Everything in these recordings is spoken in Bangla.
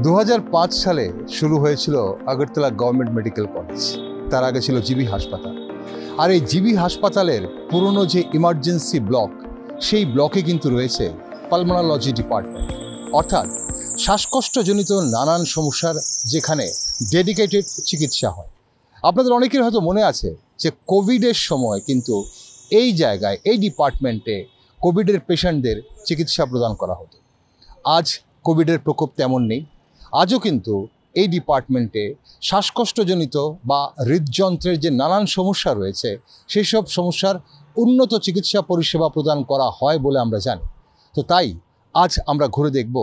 2005 সালে শুরু হয়েছিল আগরতলা গভর্নমেন্ট মেডিকেল কলেজ। তার আগে ছিল জিবি হাসপাতাল। আর এই জিবি হাসপাতালের পুরনো যে ইমার্জেন্সি ব্লক, সেই ব্লকে কিন্তু রয়েছে পালমোনোলজি ডিপার্টমেন্ট, অর্থাৎ শ্বাসকষ্টজনিত নানান সমস্যার যেখানে ডেডিকেটেড চিকিৎসা হয়। আপনাদের অনেকের হয়তো মনে আছে যে কোভিডের সময় কিন্তু এই জায়গায়, এই ডিপার্টমেন্টে কোভিডের পেশেন্টদের চিকিৎসা প্রদান করা হতো। আজ কোভিডের প্রকোপ তেমন নেই। আজও কিন্তু এই ডিপার্টমেন্টে শ্বাসকষ্টজনিত বা হৃদযন্ত্রের যে নানান সমস্যা রয়েছে, সেই সব সমস্যার উন্নত চিকিৎসা পরিষেবা প্রদান করা হয় বলে আমরা জানি। তো তাই আজ আমরা ঘুরে দেখব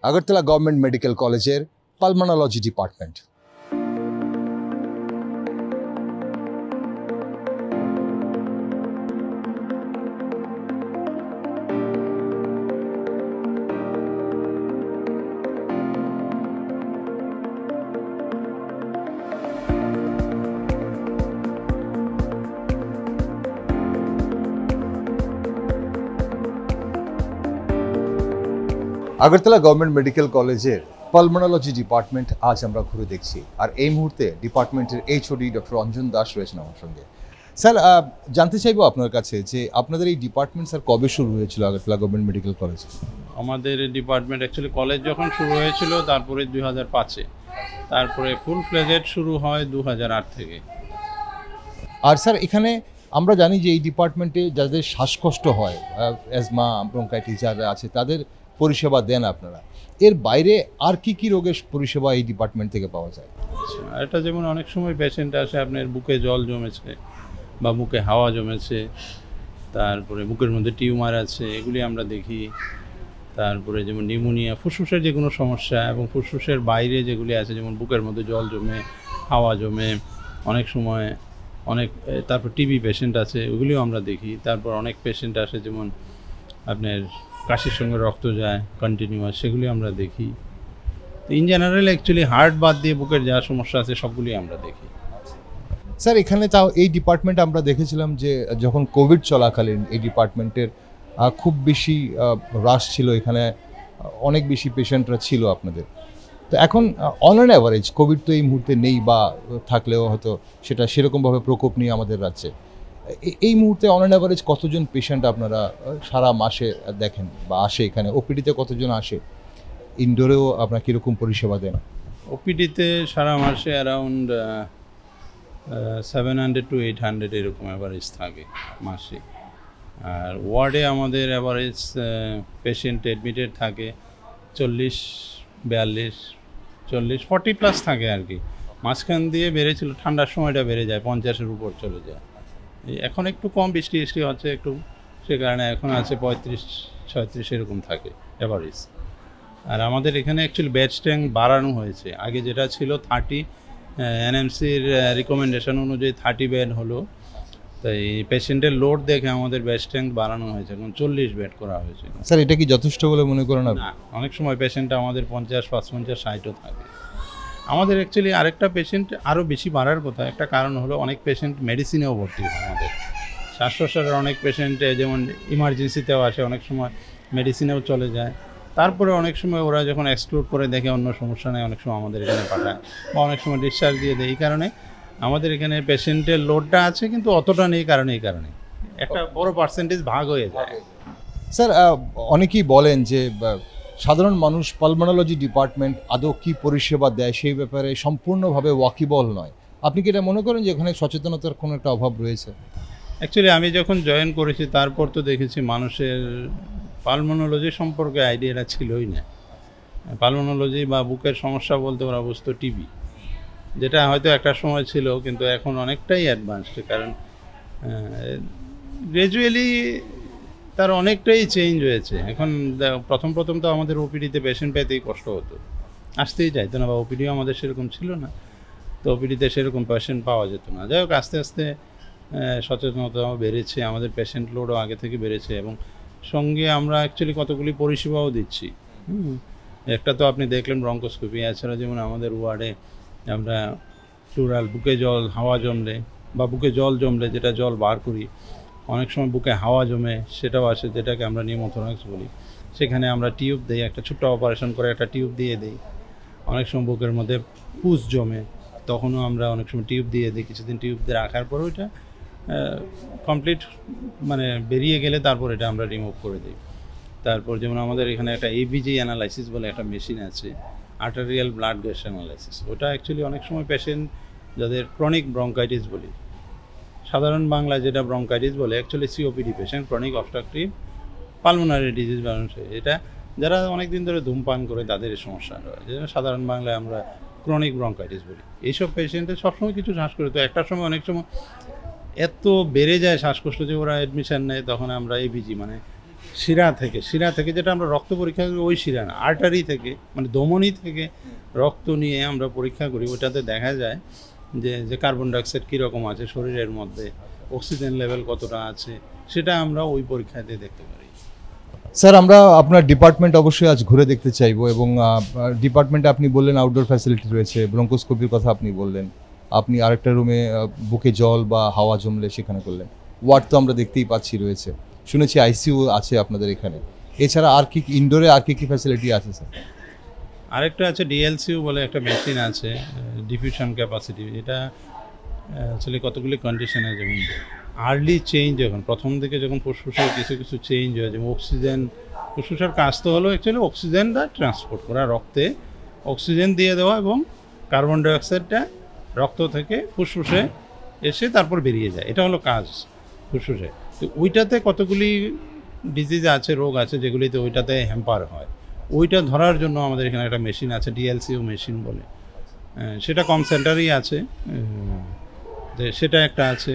আগরতলা গভর্নমেন্ট মেডিকেল কলেজের pulmonology department. Agartala government medical কলেজের পালমোনোলজি ডিপার্টমেন্ট আজ আমরা ঘুরে দেখছি। আর এই মুহূর্তে ডিপার্টমেন্টের এইচওডি ডক্টর অঞ্জন দাস রয়েছেন আমার সঙ্গে। স্যার, জানতে চাইবো আপনার কাছে যে আপনাদের এই ডিপার্টমেন্ট স্যার কবে শুরু হয়েছিল আগরতলা গভর্নমেন্ট মেডিকেল কলেজে? আমাদের ডিপার্টমেন্ট অ্যাকচুয়ালি কলেজ যখন শুরু হয়েছিল তারপরে 2005-এ, তারপরে ফুল ফ্লেজেড শুরু হয় 2008 থেকে। আর স্যার, এখানে আমরা জানি যে এই ডিপার্টমেন্টে যাদের শ্বাসকষ্ট হয়, অ্যাজমা, ব্রঙ্কাইটিস যারা আছে, তাদের পরিষেবা দেন আপনারা। এর বাইরে আর কি কি রোগের পরিষেবা এই ডিপার্টমেন্ট থেকে পাওয়া যায়? এটা যেমন অনেক সময় পেশেন্ট আসে আপনার বুকে জল জমেছে বা বুকে হাওয়া জমেছে, তারপরে বুকের মধ্যে টিউমার আছে, এগুলি আমরা দেখি। তারপরে যেমন নিউমোনিয়া, ফুসফুসের যে কোনো সমস্যা এবং ফুসফুসের বাইরে যেগুলি আছে, যেমন বুকের মধ্যে জল জমে, হাওয়া জমে, অনেক সময় তারপর টিবি পেশেন্ট আছে, ওগুলিও আমরা দেখি। তারপর অনেক পেশেন্ট আসে যেমন আপনার কাশির সঙ্গে রক্ত যায় কন্টিনিউয়াস, সেগুলি আমরা দেখি। ইন জেনারেল অ্যাকচুয়ালি হার্ট বাদ দিয়ে বুকের যা সমস্যা আছে সবগুলি আমরা দেখি। স্যার, এখানে তাও এই ডিপার্টমেন্ট আমরা দেখেছিলাম যে যখন কোভিড চলাকালীন এই ডিপার্টমেন্টের খুব বেশি রাশ ছিল, এখানে অনেক বেশি পেশেন্টরা ছিল আপনাদের। তো এখন অন অ্যান অ্যাভারেজ, কোভিড তো এই মুহূর্তে নেই বা থাকলেও হয়তো সেটা সেরকমভাবে প্রকোপ নেই আমাদের রাজ্যে। এই মুহূর্তে অন অ্যান অ্যাভারেজ কতজন পেশেন্ট আপনারা সারা মাসে দেখেন বা আসে? এখানে ওপিডিতে কতজন আসে? ইনডোরেও আপনারা কীরকম পরিষেবা দেন? ওপিডিতে সারা মাসে অ্যারাউন্ড 700 to 800 এরকম অ্যাভারেজ থাকে মাসে। আর ওয়ার্ডে আমাদের অ্যাভারেজ পেশেন্ট অ্যাডমিটেড থাকে 40 প্লাস থাকে আর কি। মাঝখান দিয়ে বেড়েছিল, ঠান্ডার সময়টা বেড়ে যায়, 50-এর উপর চলে যায়। এখন একটু কম বৃষ্টি হচ্ছে একটু, সে কারণে এখন আছে 35-36 এরকম থাকে অ্যাভারেজ। আর আমাদের এখানে অ্যাকচুয়ালি বেড স্ট্রেংথ বাড়ানো হয়েছে। আগে যেটা ছিল 30, এনএমসির রিকমেন্ডেশন অনুযায়ী 30 বেড হলো। তাই পেশেন্টের লোড দেখে আমাদের বেড স্ট্রেংথ বাড়ানো হয়েছে, এখন 40 বেড করা হয়েছে। স্যার, এটা কি যথেষ্ট বলে মনে করেন? না, অনেক সময় পেশেন্ট আমাদের 50, 55, 60ও থাকে। আমাদের অ্যাকচুয়ালি আরেকটা পেশেন্ট আরও বেশি বাড়ার কথা, একটা কারণ হলো অনেক পেশেন্ট মেডিসিনেও ভর্তি হয় আমাদের। শ্বাস-প্রশ্বাসের অনেক পেশেন্ট যেমন ইমার্জেন্সিতেও আসে, অনেক সময় মেডিসিনেও চলে যায়। তারপরে অনেক সময় ওরা যখন এক্সক্লুড করে দেখে অন্য সমস্যা নেই, অনেক সময় আমাদের এখানে পাঠায় বা অনেক সময় ডিসচার্জ দিয়ে দেয়। এই কারণে আমাদের এখানে পেশেন্টের লোডটা আছে, কিন্তু অতটা নেই। এই কারণে একটা বড় পার্সেন্টেজ ভাগ হয়ে যায়। স্যার, অনেকেই বলেন যে সাধারণ মানুষ পালমোনোলজি ডিপার্টমেন্ট আদৌ কী পরিষেবা দেয় সেই ব্যাপারে সম্পূর্ণভাবে ওয়াকিবল নয়। আপনি কি এটা মনে করেন যে এখানে সচেতনতার কোনো একটা অভাব রয়েছে? অ্যাকচুয়ালি আমি যখন জয়েন করেছি তারপর তো দেখেছি মানুষের পালমোনোলজি সম্পর্কে আইডিয়াটা ছিলই না। পালমোনোলজি বা বুকের সমস্যা বলতে ওরা বুঝতো টিবি, যেটা হয়তো একটা সময় ছিল, কিন্তু এখন অনেকটাই অ্যাডভান্সড। কারণ গ্র্যাজুয়ালি তার অনেকটাই চেঞ্জ হয়েছে। এখন প্রথম তো আমাদের ওপিডিতে পেশেন্ট পেতেই কষ্ট হতো, আসতেই চাইতো না, বা ওপিডিও আমাদের সেরকম ছিল না, তো ওপিডিতে সেরকম পেশেন্ট পাওয়া যেত না। যাই হোক, আস্তে আস্তে সচেতনতাও বেড়েছে, আমাদের পেশেন্ট লোডও আগে থেকে বেড়েছে, এবং সঙ্গে আমরা অ্যাকচুয়ালি কতগুলি পরিষেবাও দিচ্ছি। একটা তো আপনি দেখলেন ব্রঙ্কোস্কোপি, এছাড়া যেমন আমাদের ওয়ার্ডে আমরা প্লুরাল বুকে জল হাওয়া জমলে বা বুকে জল জমলে যেটা জল বার করি, অনেক সময় বুকে হাওয়া জমে সেটাও আসে, যেটাকে আমরা নিউমোথোরাক্স বলি। সেখানে আমরা টিউব দিই, একটা ছোট্ট অপারেশন করে একটা টিউব দিয়ে দিই। অনেক সময় বুকের মধ্যে পুষ জমে, তখনও আমরা অনেক সময় টিউব দিয়ে দিই। কিছুদিন টিউব দিয়ে রাখার পর ওইটা কমপ্লিট মানে বেরিয়ে গেলে তারপর এটা আমরা রিমুভ করে দিই। তারপর যেমন আমাদের এখানে একটা এবিজি অ্যানালাইসিস বলে একটা মেশিন আছে, আর্টারিয়াল ব্লাড গ্যাস অ্যানালাইসিস। ওটা অ্যাকচুয়ালি অনেক সময় পেশেন্ট যাদের ক্রনিক ব্রঙ্কাইটিস বলি, সাধারণ বাংলা যেটা ব্রঙ্কাইটিস বলে, actually COPD patient, chronic obstructive pulmonary disease মানুষে, এটা যারা অনেক দিন ধরে ধূমপান করে তাদের এই সমস্যা হয়, যেটা সাধারণ বাংলায় আমরা ক্রনিক ব্রঙ্কাইটিস বলি। এইসব পেশেন্টের সবসময় কিছু শ্বাসকষ্ট, তো একটা সময় অনেক সময় এত বেড়ে যায় শ্বাসকষ্ট যে ওরা অ্যাডমিশন নেয়, তখন আমরা এবিজি মানে শিরা থেকে যেটা আমরা রক্ত পরীক্ষা করি, ওই শিরা না, আর্টারি থেকে মানে ধমনী থেকে রক্ত নিয়ে আমরা পরীক্ষা করি। ওটাতে দেখা যায় যে কার্বন ডাইঅক্সাইড কীরকম আছে শরীরের মধ্যে, অক্সিজেন লেভেল কতটা আছে, সেটা আমরা ওই পরীক্ষাতে দেখতে পারি। স্যার, আমরা আপনার ডিপার্টমেন্ট অবশ্যই আজ ঘুরে দেখতে চাইবো, এবং ডিপার্টমেন্টে আপনি বললেন আউটডোর ফ্যাসিলিটি রয়েছে, ব্রঙ্কোস্কোপির কথা আপনি বললেন, আপনি আরেকটা রুমে বুকে জল বা হাওয়া জমলে সেখানে করলেন। ওয়ার্ড তো আমরা দেখতেই পাচ্ছি রয়েছে, শুনেছি আইসিইউ আছে আপনাদের এখানে। এছাড়া আর কি ইনডোরে আর কি ফ্যাসিলিটি আছে স্যার? আরেকটা আছে ডিএলসিউ বলে একটা মেশিন আছে, ডিফিউশন ক্যাপাসিটি। এটা আসলে কতগুলি কন্ডিশনে, যেমন আর্লি চেঞ্জ, যখন প্রথম দিকে যখন ফুসফুসের কিছু চেঞ্জ হয়, যেমন অক্সিজেন, ফুসফুসের কাজ তো হলো অ্যাকচুয়ালি অক্সিজেনটা ট্রান্সপোর্ট করা, রক্তে অক্সিজেন দিয়ে দেওয়া এবং কার্বন ডাইঅক্সাইডটা রক্ত থেকে ফুসফুসে এসে তারপর বেরিয়ে যায়, এটা হলো কাজ ফুসফুসে। তো ওইটাতে কতগুলি ডিজিজ আছে, রোগ আছে যেগুলিতে ওইটাতে হ্যাম্পার হয়, ওইটা ধরার জন্য আমাদের এখানে একটা মেশিন আছে, ডিএলসিও মেশিন বলে। সেটা কম সেন্টারেই আছে, যে সেটা একটা আছে।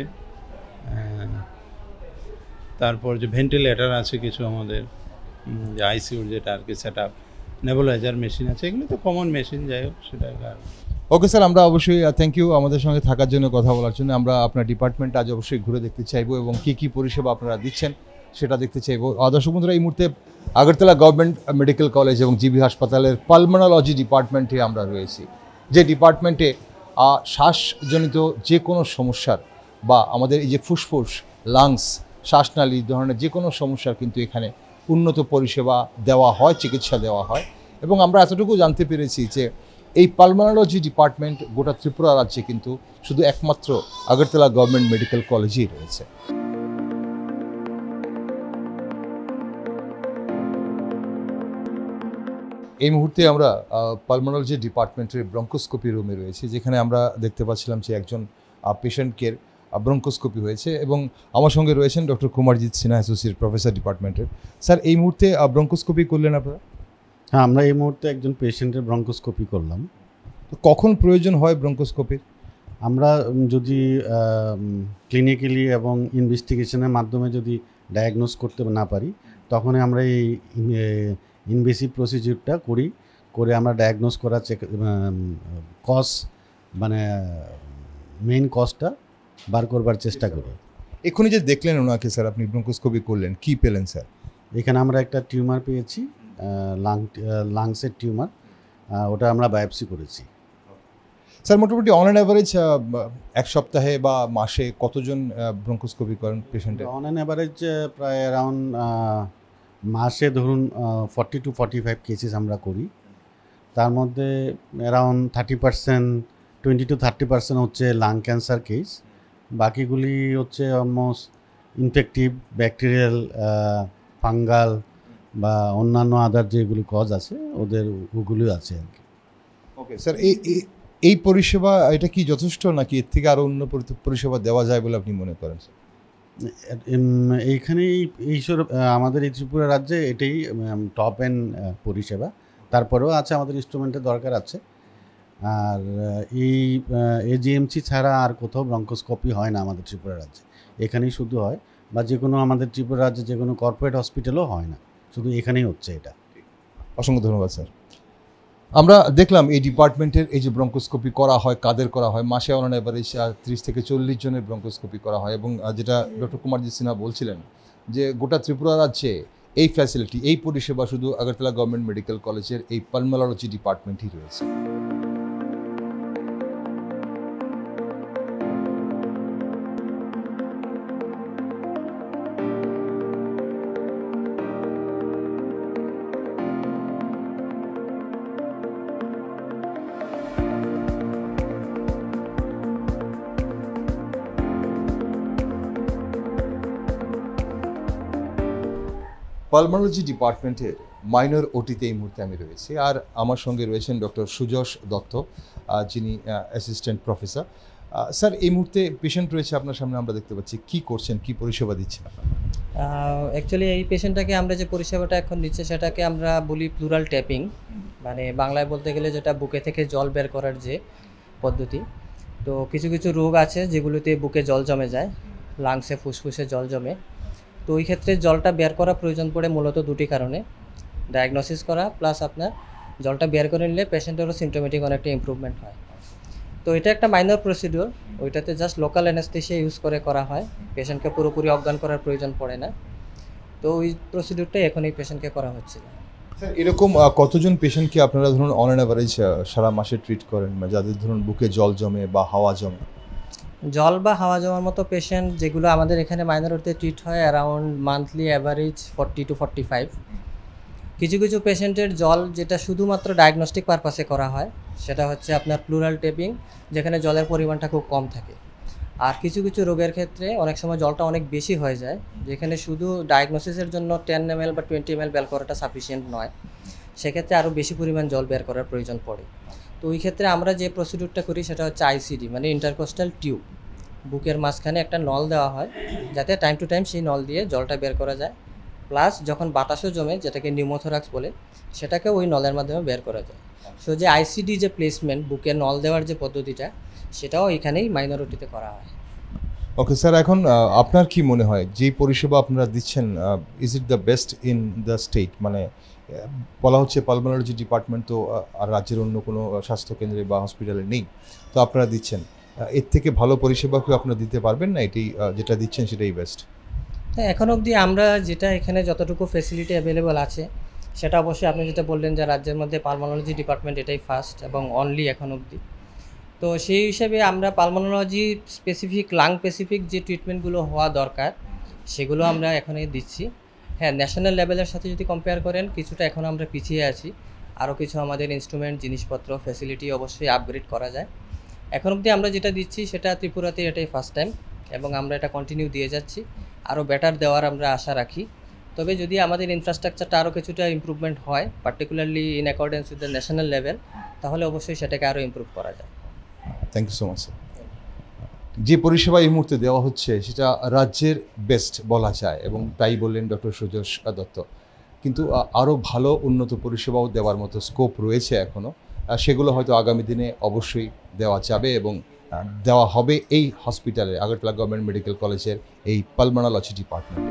তারপর যে ভেন্টিলেটর আছে কিছু আমাদের, যে আইসিউর যেটা আর কি সেট আপ, নেবুলাইজার মেশিন আছে, এগুলো তো কমন মেশিন, যাই হোক সেটা। ওকে স্যার, আমরা অবশ্যই থ্যাংক ইউ আমাদের সঙ্গে থাকার জন্য, কথা বলার জন্য। আমরা আপনার ডিপার্টমেন্ট আজ অবশ্যই ঘুরে দেখতে চাইবো এবং কী পরিষেবা আপনারা দিচ্ছেন সেটা দেখতে চাইবো। দর্শক বন্ধুরা, এই মুহূর্তে আগরতলা গভর্নমেন্ট মেডিকেল কলেজ এবং জিবি হাসপাতালের পালমোনোলজি ডিপার্টমেন্টে আমরা রয়েছি, যে ডিপার্টমেন্টে শ্বাসজনিত যে কোনো সমস্যার বা আমাদের এই যে ফুসফুস, লাংস, শ্বাসনালী ধরনের যে কোনো সমস্যার কিন্তু এখানে উন্নত পরিষেবা দেওয়া হয়, চিকিৎসা দেওয়া হয়। এবং আমরা এতটুকু জানতে পেরেছি যে এই পালমোনোলজি ডিপার্টমেন্ট গোটা ত্রিপুরা রাজ্যে কিন্তু শুধু একমাত্র আগরতলা গভর্নমেন্ট মেডিকেল কলেজেই রয়েছে। এই মুহূর্তে আমরা পালমোনোলজি ডিপার্টমেন্টের ব্রঙ্কোস্কোপি রুমে রয়েছি, যেখানে আমরা দেখতে পাচ্ছিলাম যে একজন পেশেন্টকে ব্রঙ্কোস্কোপি হয়েছে, এবং আমার সঙ্গে রয়েছেন doctor Kumarjit Sinha, associate professor ডিপার্টমেন্টের। স্যার, এই মুহূর্তে ব্রঙ্কোস্কোপি করলেন আপনারা? হ্যাঁ, আমরা এই মুহূর্তে একজন পেশেন্টের ব্রঙ্কোস্কোপি করলাম। তো কখন প্রয়োজন হয় ব্রঙ্কোস্কোপির? আমরা যদি ক্লিনিক্যালি এবং ইনভেস্টিগেশনের মাধ্যমে যদি ডায়াগনোস করতে না পারি, তখনই আমরা এই ইনভেসিভ প্রসিডিউরটা করে আমরা ডায়াগনোস করার কজ মানে মেইন কজটা বার করবার চেষ্টা করি। এক্ষুনি যে দেখলেন ওনাকে স্যার, আপনি ব্রঙ্কোস্কোপি করলেন, কি পেলেন স্যার? এখানে আমরা একটা টিউমার পেয়েছি, লাংসের টিউমার, ওটা আমরা বায়োপসি করেছি। স্যার, মোটামুটি অন অ্যান অ্যাভারেজ এক সপ্তাহে বা মাসে কতজন ব্রঙ্কোস্কোপি করেন পেশেন্টের? অন অ্যান অ্যাভারেজ প্রায় অ্যারাউন্ড মাসে ধরুন 40 to 45 কেসেস আমরা করি। তার মধ্যে অ্যারাউন্ড 30%, 20 to 30% হচ্ছে লাং ক্যান্সার কেস, বাকিগুলি হচ্ছে অলমোস্ট ইনফেক্টিভ, ব্যাকটেরিয়াল, ফাঙ্গাল বা অন্যান্য আদার যেগুলি কজ আছে ওগুলি আছে আর কি। ওকে স্যার, এই পরিষেবা এটা কি যথেষ্ট, নাকি এর থেকে আরও অন্য পরিষেবা দেওয়া যায় বলে আপনি মনে করেন? এইখানে এইসব আমাদের এই ত্রিপুরা রাজ্যে এটাই টপ এন্ড পরিষেবা। তারপরেও আছে আমাদের ইনস্ট্রুমেন্টের দরকার আছে। আর এই এজিএমসি ছাড়া আর কোথাও ব্রঙ্কোস্কোপি হয় না আমাদের ত্রিপুরা রাজ্যে, এখানেই শুধু হয়। বা যে কোনো আমাদের ত্রিপুরা রাজ্যে যে কোনো কর্পোরেট হসপিটালও হয় না, শুধু এখানেই হচ্ছে এটা। অসংখ্য ধন্যবাদ স্যার। আমরা দেখলাম এই ডিপার্টমেন্টের এই যে ব্রঙ্কোস্কোপি করা হয়, কাদের করা হয়, মাসে অন এভারেজ 30 থেকে 40 জনের ব্রঙ্কোস্কোপি করা হয়। এবং যেটা ডক্টর কুমারজিৎ সিনহা বলছিলেন যে গোটা ত্রিপুরা রাজ্যে এই ফ্যাসিলিটি, এই পরিষেবা শুধু আগরতলা গভর্নমেন্ট মেডিকেল কলেজের এই পালমোনোলজি ডিপার্টমেন্টই রয়েছে। পালমোনোলজি ডিপার্টমেন্টের মাইনর ওটিতে এই মুহূর্তে আমি রয়েছি, আর আমার সঙ্গে রয়েছেন ডক্টর সুযশ দত্ত, যিনি অ্যাসিস্ট্যান্ট প্রফেসর। স্যার, এই মুহূর্তে পেশেন্ট রয়েছে আপনার সামনে, আমরা দেখতে পাচ্ছি কি করছেন, কি পরিষেবা দিচ্ছেন আপনারা? অ্যাকচুয়ালি এই পেশেন্টটাকে আমরা যে পরিষেবাটা এখন দিচ্ছি সেটাকে আমরা বলি প্লুরাল ট্যাপিং, মানে বাংলায় বলতে গেলে যেটা বুকে থেকে জল বের করার যে পদ্ধতি। তো কিছু কিছু রোগ আছে যেগুলোতে বুকে জল জমে যায়, লাংসে ফুসফুসে জল জমে। তো ওই ক্ষেত্রে জলটা বের করা প্রয়োজন পড়ে মূলত দুটি কারণে, ডায়াগনোসিস করা প্লাস আপনার জলটা বের করে নিলে পেশেন্টেরও সিমটোমেটিক অনেকটা ইমপ্রুভমেন্ট হয়। তো এটা একটা মাইনর প্রসিডিওর, ওইটাতে জাস্ট লোকাল অ্যানেস্থেসিয়া ইউজ করে করা হয়, পেশেন্টকে পুরোপুরি অজ্ঞান করার প্রয়োজন পড়ে না। তো ওই প্রসিডিওরটাই এখন এই পেশেন্টকে করা হচ্ছে। স্যার, এরকম কতজন পেশেন্টকে আপনারা ধরুন অন অ্যান অ্যাভারেজ সারা মাসে ট্রিট করেন, বা যাদের ধরুন বুকে জল জমে বা হাওয়া জমে? জল বা হাওয়া জমার মতো পেশেন্ট যেগুলো আমাদের এখানে মাইনরতে ট্রিট হয় অ্যারাউন্ড মান্থলি অ্যাভারেজ 40 to 45। কিছু কিছু পেশেন্টের জল যেটা শুধুমাত্র ডায়াগনস্টিক পারপাসে করা হয় সেটা হচ্ছে আপনার প্লুরাল টেপিং, যেখানে জলের পরিমাণটা খুব কম থাকে। আর কিছু কিছু রোগের ক্ষেত্রে অনেক সময় জলটা অনেক বেশি হয়ে যায়, যেখানে শুধু ডায়াগনোসিসের জন্য 10 ml বা 20 ml বের করাটা সাফিসিয়েন্ট নয়, সেক্ষেত্রে আরও বেশি পরিমাণ জল বের করার প্রয়োজন পড়ে। তো ওই ক্ষেত্রে আমরা যে প্রসিডিউরটা করি সেটা হচ্ছে আইসিডি, মানে ইন্টারকোস্টাল টিউব। বুকের মাঝখানে একটা নল দেওয়া হয় যাতে টাইম টু টাইম সেই নল দিয়ে জলটা বের করা যায়, প্লাস যখন বাতাসও জমে যেটাকে নিউমোথোরাক্স বলে সেটাকে ওই নলের মাধ্যমে বের করা যায়। সো যে আইসিডি যে প্লেসমেন্ট, বুকে নল দেওয়ার যে পদ্ধতিটা, সেটাও এখানেই মাইনরিটিতে করা হয়। ওকে স্যার, এখন আপনার কি মনে হয় যে পরিষেবা আপনারা দিচ্ছেন, is it the best in the state? মানে বলা হচ্ছে পালমোনোলজি ডিপার্টমেন্ট তো আর রাজ্যের অন্য কোনো স্বাস্থ্যকেন্দ্রে বা হসপিটালে নেই, তো আপনারা দিচ্ছেন, এর থেকে ভালো পরিষেবা কি আপনারা দিতে পারবেন না? এটাই যেটা দিচ্ছেন সেটাই বেস্ট? হ্যাঁ, এখন অবধি আমরা যেটা এখানে যতটুকু ফেসিলিটি অ্যাভেলেবল আছে সেটা অবশ্যই আপনি যেটা বললেন যে রাজ্যের মধ্যে পালমোনোলজি ডিপার্টমেন্ট এটাই ফার্স্ট এবং অনলি এখন অবধি। তো সেই হিসেবে আমরা পালমোনোলজি স্পেসিফিক, লাং স্পেসিফিক যে ট্রিটমেন্টগুলো হওয়া দরকার সেগুলো আমরা এখনই দিচ্ছি। হ্যাঁ, ন্যাশনাল লেভেলের সাথে যদি কম্পেয়ার করেন কিছুটা এখন আমরা পিছিয়ে আছি, আরও কিছু আমাদের ইনস্ট্রুমেন্ট, জিনিসপত্র, ফ্যাসিলিটি অবশ্যই আপগ্রেড করা যায়। এখন অবধি আমরা যেটা দিচ্ছি সেটা ত্রিপুরাতে এটাই ফার্স্ট টাইম এবং আমরা এটা কন্টিনিউ দিয়ে যাচ্ছি, আরও বেটার দেওয়ার আমরা আশা রাখি। তবে যদি আমাদের ইনফ্রাস্ট্রাকচারটা আরও কিছুটা ইমপ্রুভমেন্ট হয়, particularly in accordance with the national level, তাহলে অবশ্যই সেটাকে আরও ইমপ্রুভ করা যায়। Thank you so much sir. যে পরিষেবা এই মুহূর্তে দেওয়া হচ্ছে সেটা রাজ্যের বেস্ট বলা যায়, এবং তাই বললেন ডক্টর সুযশ দত্ত। কিন্তু আরও ভালো উন্নত পরিষেবাও দেওয়ার মতো স্কোপ রয়েছে এখনও, সেগুলো হয়তো আগামী দিনে অবশ্যই দেওয়া যাবে এবং দেওয়া হবে এই হসপিটালে, আগরতলা গভর্নমেন্ট মেডিকেল কলেজের এই পালমোনোলজি ডিপার্টমেন্টে।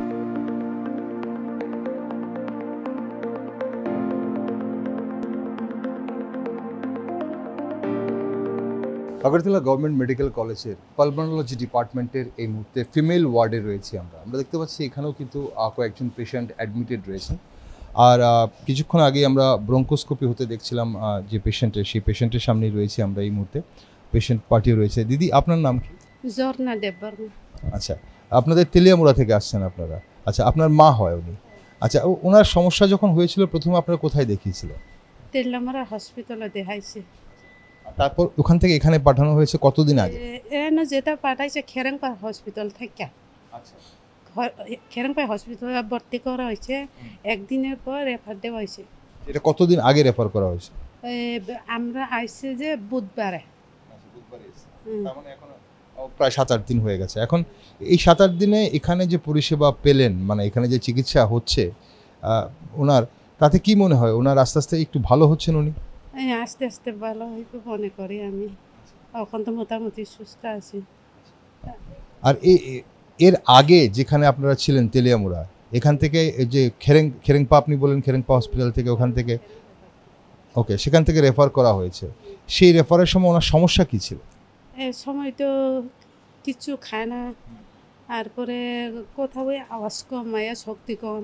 আগরতলা গভর্নমেন্ট মেডিকেল কলেজের পালমোনোলজি ডিপার্টমেন্টের এই মুহূর্তে ফিমেল ওয়ার্ডে রয়েছি আমরা দেখতে পাচ্ছি এখানেও কিন্তু কয়েকজন পেশেন্ট অ্যাডমিটেড রয়েছেন। আর কিছুক্ষণ আগে আমরা ব্রঙ্কোস্কোপি হতে দেখছিলাম যে সেই পেশেন্টের সামনেই রয়েছি আমরা এই মুহূর্তে, পেশেন্ট পার্টিও রয়েছে। দিদি, আপনার নাম কি? জর্না দেববর্মা। আচ্ছা, আপনাদের তেলিয়ামুড়া থেকে আসছেন আপনারা? আচ্ছা, আপনার মা হয় উনি? আচ্ছা, ওনার সমস্যা যখন হয়েছিল প্রথমে আপনারা কোথায় দেখিয়েছিল? তেলামারা হসপিটালে দেখাইছে, তারপর ওখান থেকে এখানে পাঠানো হয়েছে কতদিন আগে? এনে যেটা পাঠাইছে খেরেংপা হসপিটাল থেকে। আচ্ছা, খেরেংপা হসপিটালে ভর্তি করা হয়েছে, একদিনের পর রেফার দেওয়া হয়েছে। এটা কতদিন আগে রেফার করা হয়েছে? আমরা আইছে যে বুধবারে। প্রায় 7-8 দিন হয়ে গেছে। এখন এই 7-8 দিনে এখানে যে পরিষেবা পেলেন, মানে এখানে যে চিকিৎসা হচ্ছে ওনার, তাতে কি মনে হয় ওনার আস্তে আস্তে একটু ভালো হচ্ছেন উনি? আস্তে আস্তে ভালো হইবে মনে করি আমি, এখন তো মোটামুটি সুস্থ আছি। আর এর আগে যেখানে আপনারা ছিলেন তেলিয়ামুড়া, এখান থেকে যে খেরেংপা আপনি বলেন, খেরেংপা হসপিটাল থেকে, ওখান থেকে ওকে সেখান থেকে রেফার করা হয়েছে, সেই রেফারের সময় ওনার সমস্যা কী ছিল? এই সময় তো কিছু খায় না, তারপরে কোথাও আওয়াজ কম, মায়া শক্তি কম,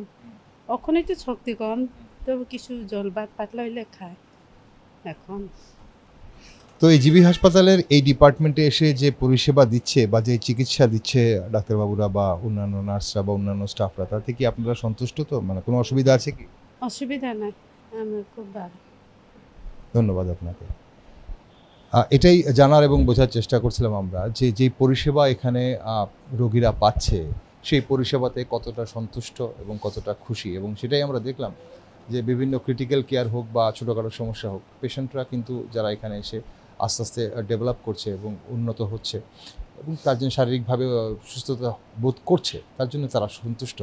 ওখানে তো শক্তি কম, তবে কিছু জল ভাত পাতলা হইলে খায় এখন। তো এই জিবি হাসপাতালের এই ডিপার্টমেন্টে এসে যে পরিষেবা দিচ্ছে বা যে চিকিৎসা দিচ্ছে ডাক্তারবাবুরা বা অন্যান্য নার্সরা বা অন্যান্য স্টাফরা, তাতে কি আপনারা সন্তুষ্ট? তো মানে কোনো অসুবিধা আছে কি? অসুবিধা নাই, আমার খুব ভালো। ধন্যবাদ আপনাকে। এটাই জানার এবং বোঝার চেষ্টা করছিলাম আমরা যে যেই পরিষেবা এখানে রোগীরা পাচ্ছে সেই পরিষেবাতে কতটা সন্তুষ্ট এবং কতটা খুশি, এবং সেটাই আমরা দেখলাম যে বিভিন্ন ক্রিটিক্যাল কেয়ার হোক বা ছোটোখাটো সমস্যা হোক, পেশেন্টরা কিন্তু যারা এখানে এসে আস্তে আস্তে ডেভেলপ করছে এবং উন্নত হচ্ছে এবং তার জন্য শারীরিকভাবে সুস্থতা বোধ করছে, তার জন্য তারা সন্তুষ্ট।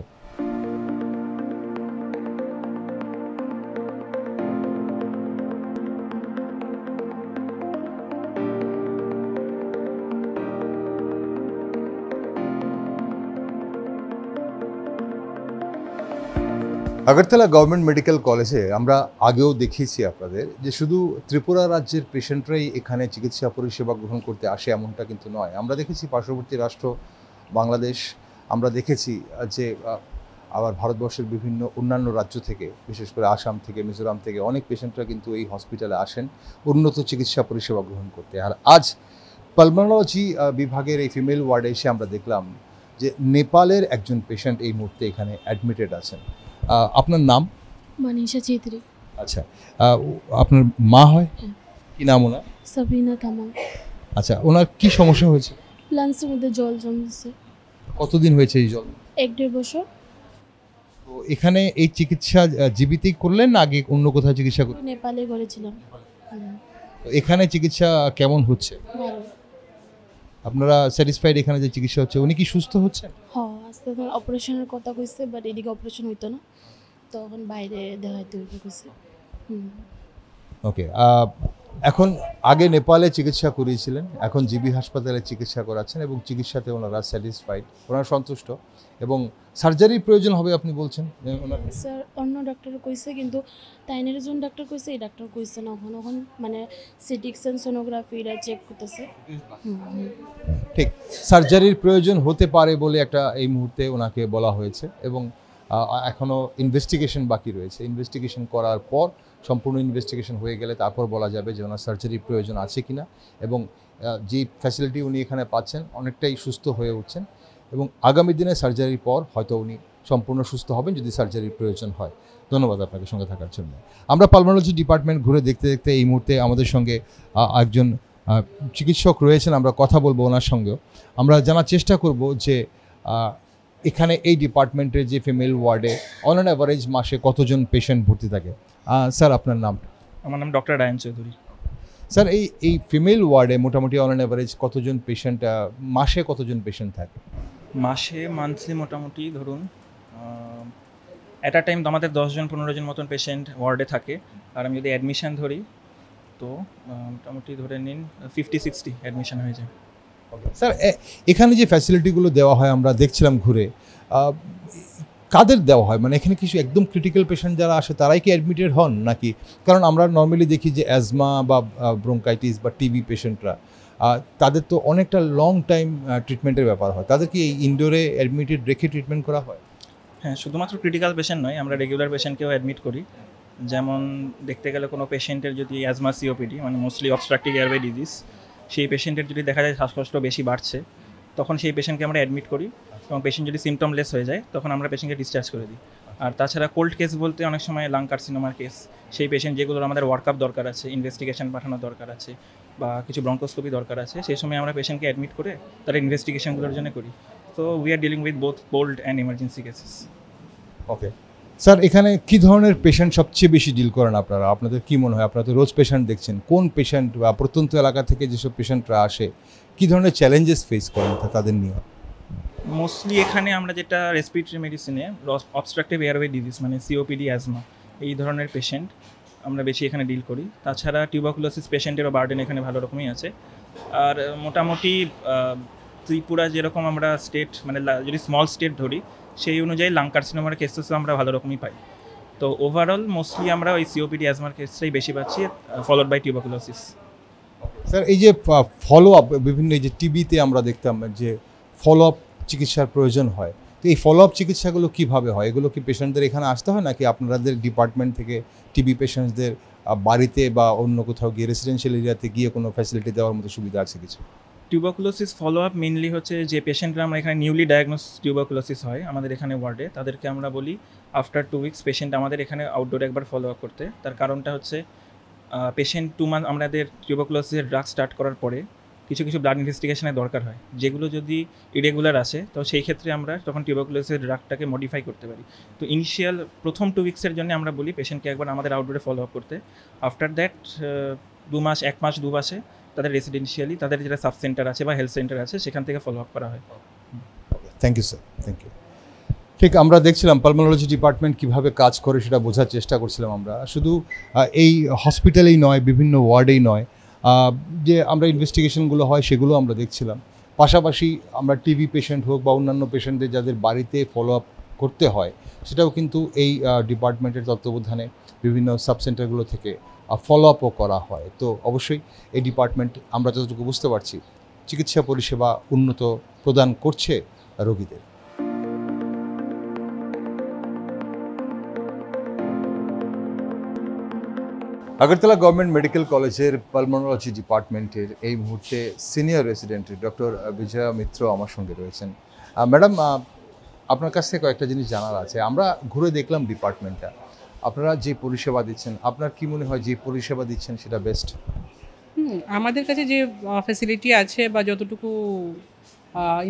আগরতলা গভর্নমেন্ট মেডিকেল কলেজে আমরা আগেও দেখিয়েছি আপনাদের যে শুধু ত্রিপুরা রাজ্যের পেশেন্টরাই এখানে চিকিৎসা পরিষেবা গ্রহণ করতে আসে এমনটা কিন্তু নয়। আমরা দেখেছি পার্শ্ববর্তী রাষ্ট্র বাংলাদেশ, আমরা দেখেছি যে আবার ভারতবর্ষের বিভিন্ন অন্যান্য রাজ্য থেকে, বিশেষ করে আসাম থেকে, মিজোরাম থেকে অনেক পেশেন্টরা কিন্তু এই হসপিটালে আসেন উন্নত চিকিৎসা পরিষেবা গ্রহণ করতে। আর আজ পালমোনোলজি বিভাগের এই ফিমেল ওয়ার্ডে এসে আমরা দেখলাম যে নেপালের একজন পেশেন্ট এই মুহূর্তে এখানে অ্যাডমিটেড আছেন। আপনার নাম? মনীষা চেত্রী। আচ্ছা, আপনার মা হয়? কি নাম ওনার? সাবিনা তামাং। আচ্ছা, ওনার কি সমস্যা হয়েছে? লাংসের মধ্যে জল জমছে। কতদিন হয়েছে এই জল? 1-1.5 বছর। তো এখানে এই চিকিৎসা জীবিতেই করলেন না আগে অন্য কোথাও চিকিৎসা করলেন? নেপালে করেছিলাম। তো এখানে চিকিৎসা কেমন হচ্ছে? ভালো। আপনারা স্যাটিসফাইড এখানে যে চিকিৎসা হচ্ছে? উনি কি সুস্থ হচ্ছেন? হ্যাঁ, আজকে তো অপারেশনের কথা কইছে, বাট এদিকে অপারেশন হইতো না, তখন বাইরে দেখাইতে হইবে কইছে। ওকে, এখন আগে নেপালে চিকিৎসা করিয়েছিলেন, এখন জিবি হাসপাতালে চিকিৎসা করাচ্ছেন এবং চিকিৎসাতে ওনারা স্যাটিসফাইড, ওনারা সন্তুষ্ট, এবং সার্জারির প্রয়োজন হবে আপনি বলছেন? স্যার অন্য ডাক্তার কইছে, কিন্তু তাইনের জন ডাক্তার কইছে, এই ডাক্তার কইছে না। এখন মানে সিটি স্ক্যান, সোনোগ্রাফি এটা চেক করতেছে। ঠিক, সার্জারির প্রয়োজন হতে পারে বলে একটা এই মুহূর্তে ওনাকে বলা হয়েছে, এবং এখনও ইনভেস্টিগেশন বাকি রয়েছে। ইনভেস্টিগেশন করার পর, সম্পূর্ণ ইনভেস্টিগেশন হয়ে গেলে তারপর বলা যাবে যে ওনার সার্জারির প্রয়োজন আছে কিনা, এবং যে ফ্যাসিলিটি উনি এখানে পাচ্ছেন অনেকটাই সুস্থ হয়ে উঠছেন, এবং আগামী দিনে সার্জারির পর হয়তো উনি সম্পূর্ণ সুস্থ হবেন যদি সার্জারির প্রয়োজন হয়। ধন্যবাদ আপনাকে সঙ্গে থাকার জন্য। আমরা পালমোনোলজি ডিপার্টমেন্ট ঘুরে দেখতে দেখতে এই মুহূর্তে আমাদের সঙ্গে একজন চিকিৎসক রয়েছেন, আমরা কথা বলবো ওনার সঙ্গেও। আমরা জানার চেষ্টা করব যে এখানে এই ডিপার্টমেন্টের যে ফিমেল ওয়ার্ডে অন অ্যান অ্যাভারেজ মাসে কতজন পেশেন্ট ভর্তি থাকে। স্যার, আপনার নাম? আমার নাম ডক্টর রায়ন চৌধুরী। স্যার, এই ফিমেল ওয়ার্ডে মোটামুটি অন অ্যান অ্যাভারেজ কতজন পেশেন্ট, মাসে কতজন পেশেন্ট থাকে? মান্থলি মোটামুটি ধরুন অ্যাট আ টাইম আমাদের 10-15 জন মতন পেশেন্ট ওয়ার্ডে থাকে। আর আমি যদি অ্যাডমিশন ধরি তো মোটামুটি ধরে নিন 50-60 অ্যাডমিশন হয়ে যায়। স্যার, এখানে যে ফ্যাসিলিটিগুলো দেওয়া হয় আমরা দেখছিলাম ঘুরে, কাদের দেওয়া হয়? মানে এখানে কিছু একদম ক্রিটিক্যাল পেশেন্ট যারা আসে তারাই কি অ্যাডমিটেড হন নাকি? কারণ আমরা নর্মালি দেখি যে অ্যাজমা বা ব্রঙ্কাইটিস বা টিবি পেশেন্টরা, তাদের তো অনেকটা লং টাইম ট্রিটমেন্টের ব্যাপার হয়, তাদের কি এই ইনডোরে অ্যাডমিটেড রেখে ট্রিটমেন্ট করা হয়? হ্যাঁ, শুধুমাত্র ক্রিটিক্যাল পেশেন্ট নয়, আমরা রেগুলার পেশেন্টকেও অ্যাডমিট করি। যেমন দেখতে গেলে কোনো পেশেন্টের যদি অ্যাজমা, সিওপিডি মানে মোস্টলি অবস্ট্রাকটিভ এয়ারওয়ে ডিজিজ, সেই পেশেন্টের যদি দেখা যায় শ্বাসকষ্ট বেশি বাড়ছে, তখন সেই পেশেন্টকে আমরা অ্যাডমিট করি, এবং পেশেন্ট যদি সিমটমলেস হয়ে যায় তখন আমরা পেশেন্টকে ডিসচার্জ করে দিই। আর তাছাড়া কোল্ড কেস বলতে অনেক সময় লাং কার্সিনোমার কেস, সেই পেশেন্ট যেগুলোর আমাদের ওয়ার্কআপ দরকার আছে, ইনভেস্টিগেশন পাঠানোর দরকার আছে বা কিছু ব্রঙ্কোস্কোপি দরকার আছে, সেই সময় আমরা পেশেন্টকে অ্যাডমিট করে তার ইনভেস্টিগেশনগুলোর জন্য করি। তো we are dealing with both cold and emergency cases. Okay sir, এখানে কি ধরনের পেশেন্ট সবচেয়ে বেশি ডিল করেন আপনারা? আপনাদের কি মনে হয়, আপনারা তো রোজ পেশেন্ট দেখছেন, কোন পেশেন্ট বা প্রত্যন্ত এলাকা থেকে যেসব পেশেন্টরা আসে কী ধরনের চ্যালেঞ্জেস ফেস করেন তাদের নিয়ে? মোস্টলি এখানে আমরা যেটা রেসপিরেটরি মেডিসিনে অবস্ট্রাকটিভ এয়ারওয়ে ডিজিজ মানে সিওপিডি, অ্যাজমা এই ধরনের পেশেন্ট আমরা বেশি এখানে ডিল করি। তাছাড়া টিউবারকুলোসিস পেশেন্টেরও বার্ডেন এখানে ভালো রকমই আছে। আর মোটামুটি ত্রিপুরা যেরকম আমরা স্টেট মানে যদি স্মল স্টেট ধরি, সেই অনুযায়ী লাং কার্সিনোমার কেসেসও আমরা ভালো রকমই পাই। তো ওভারঅল মোস্টলি আমরা ওই সিওপিডি, অ্যাজমার কেসটাই বেশি পাচ্ছি, ফলোড বাই টিউবারকুলোসিস। স্যার, এই যে ফলো আপ, বিভিন্ন এই যে টিবিতে আমরা দেখতাম যে ফলো আপ চিকিৎসার প্রয়োজন হয়, তো এই ফলো আপ চিকিৎসাগুলো কীভাবে হয়? এগুলো কি পেশেন্টদের এখানে আসতে হয় নাকি আপনাদের ডিপার্টমেন্ট থেকে টিবি পেশেন্টদের বাড়িতে বা অন্য কোথাও গিয়ে রেসিডেন্সিয়াল এরিয়াতে গিয়ে কোনো ফ্যাসিলিটি দেওয়ার মতো সুবিধা আছে কিছু? টিউবারকুলোসিস ফলো আপ মেনলি হচ্ছে যে পেশেন্টরা আমরা এখানে নিউলি ডায়াগনোস টিউবারকুলোসিস হয় আমাদের এখানে ওয়ার্ডে, তাদেরকে আমরা বলি আফটার 2 উইকস পেশেন্ট আমাদের এখানে আউটডোরে একবার ফলো আপ করতে। তার কারণটা হচ্ছে পেশেন্ট 2 মান্থ আমাদের টিউবারকুলোসিসের ড্রাগ স্টার্ট করার পরে কিছু কিছু ব্লাড ইনভেস্টিগেশনের দরকার হয়, যেগুলো যদি ইরেগুলার আসে তো সেই ক্ষেত্রে আমরা তখন টিউবারকুলোসিসের ড্রাগটাকে মডিফাই করতে পারি। তো ইনিশিয়াল প্রথম 2 উইক্সের জন্য আমরা বলি পেশেন্টকে একবার আমাদের আউটডোরে ফলো আপ করতে। আফটার দ্যাট 2 মাস 1 মাস 2 মাসে তাদের রেসিডেন্সিয়ালি তাদের যেটা সাব সেন্টার আছে বা হেলথ সেন্টার আছে সেখান থেকে ফলো আপ করা হয়। Thank you sir, thank you. ঠিক, আমরা দেখছিলাম পালমোনোলজি ডিপার্টমেন্ট কিভাবে কাজ করে সেটা বোঝার চেষ্টা করছিলাম আমরা। শুধু এই হসপিটালেই নয়, বিভিন্ন ওয়ার্ডেই নয়, যে আমরা ইনভেস্টিগেশনগুলো হয় সেগুলো আমরা দেখছিলাম। পাশাপাশি আমরা টিবি পেশেন্ট হোক বা অন্যান্য পেশেন্টদের যাদের বাড়িতে ফলো আপ করতে হয় সেটাও কিন্তু এই ডিপার্টমেন্টের তত্ত্বাবধানে বিভিন্ন সাব সেন্টারগুলো থেকে ফলো আপও করা হয়। তো অবশ্যই এই ডিপার্টমেন্ট আমরা যতটুকু বুঝতে পারছি চিকিৎসা পরিষেবা উন্নত প্রদান করছে রোগীদের। আগরতলা গভর্নমেন্ট মেডিকেল কলেজের পালমোনোলজি ডিপার্টমেন্টের এই মুহূর্তে সিনিয়র রেসিডেন্ট ডক্টর বিজয়া মিত্র আমার সঙ্গে রয়েছেন। ম্যাডাম, আপনার কাছ থেকে কয়েকটা জিনিস জানার আছে। আমরা ঘুরে দেখলাম ডিপার্টমেন্টটা, আপনারা যে পরিষেবা দিচ্ছেন, আপনার কি মনে হয় যে পরিষেবা দিচ্ছেন সেটা বেস্ট? আমাদের কাছে যে ফ্যাসিলিটি আছে বা যতটুকু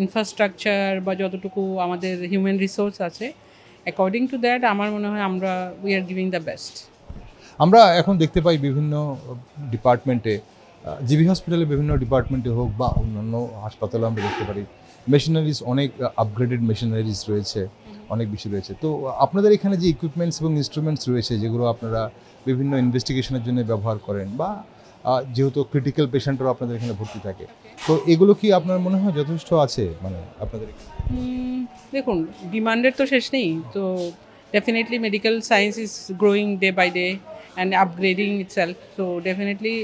ইনফ্রাস্ট্রাকচার বা যতটুকু আমাদের হিউম্যান রিসোর্স আছে, অ্যাকর্ডিং টু দ্যাট আমার মনে হয় আমরা we are giving the best. আমরা এখন দেখতে পাই বিভিন্ন ডিপার্টমেন্টে, জিবি হসপিটালে বিভিন্ন ডিপার্টমেন্টে হোক বা অন্যান্য হাসপাতালে আমরা দেখতে পারি মেশিনারিজ, অনেক আপগ্রেডেড মেশিনারিজ রয়েছে, অনেক বেশি রয়েছে। তো আপনাদের এখানে যে ইকুইপমেন্টস এবং ইনস্ট্রুমেন্টস রয়েছে যেগুলো আপনারা বিভিন্ন ইনভেস্টিগেশনের জন্য ব্যবহার করেন বা যেহেতু ক্রিটিক্যাল পেশেন্টরাও আপনাদের এখানে ভর্তি থাকে, তো এগুলো কি আপনার মনে হয় যথেষ্ট আছে মানে আপনাদের? দেখুন, ডিমান্ডের তো শেষ নেই, তো definitely medical science is growing day by day and upgrading itself. So definitely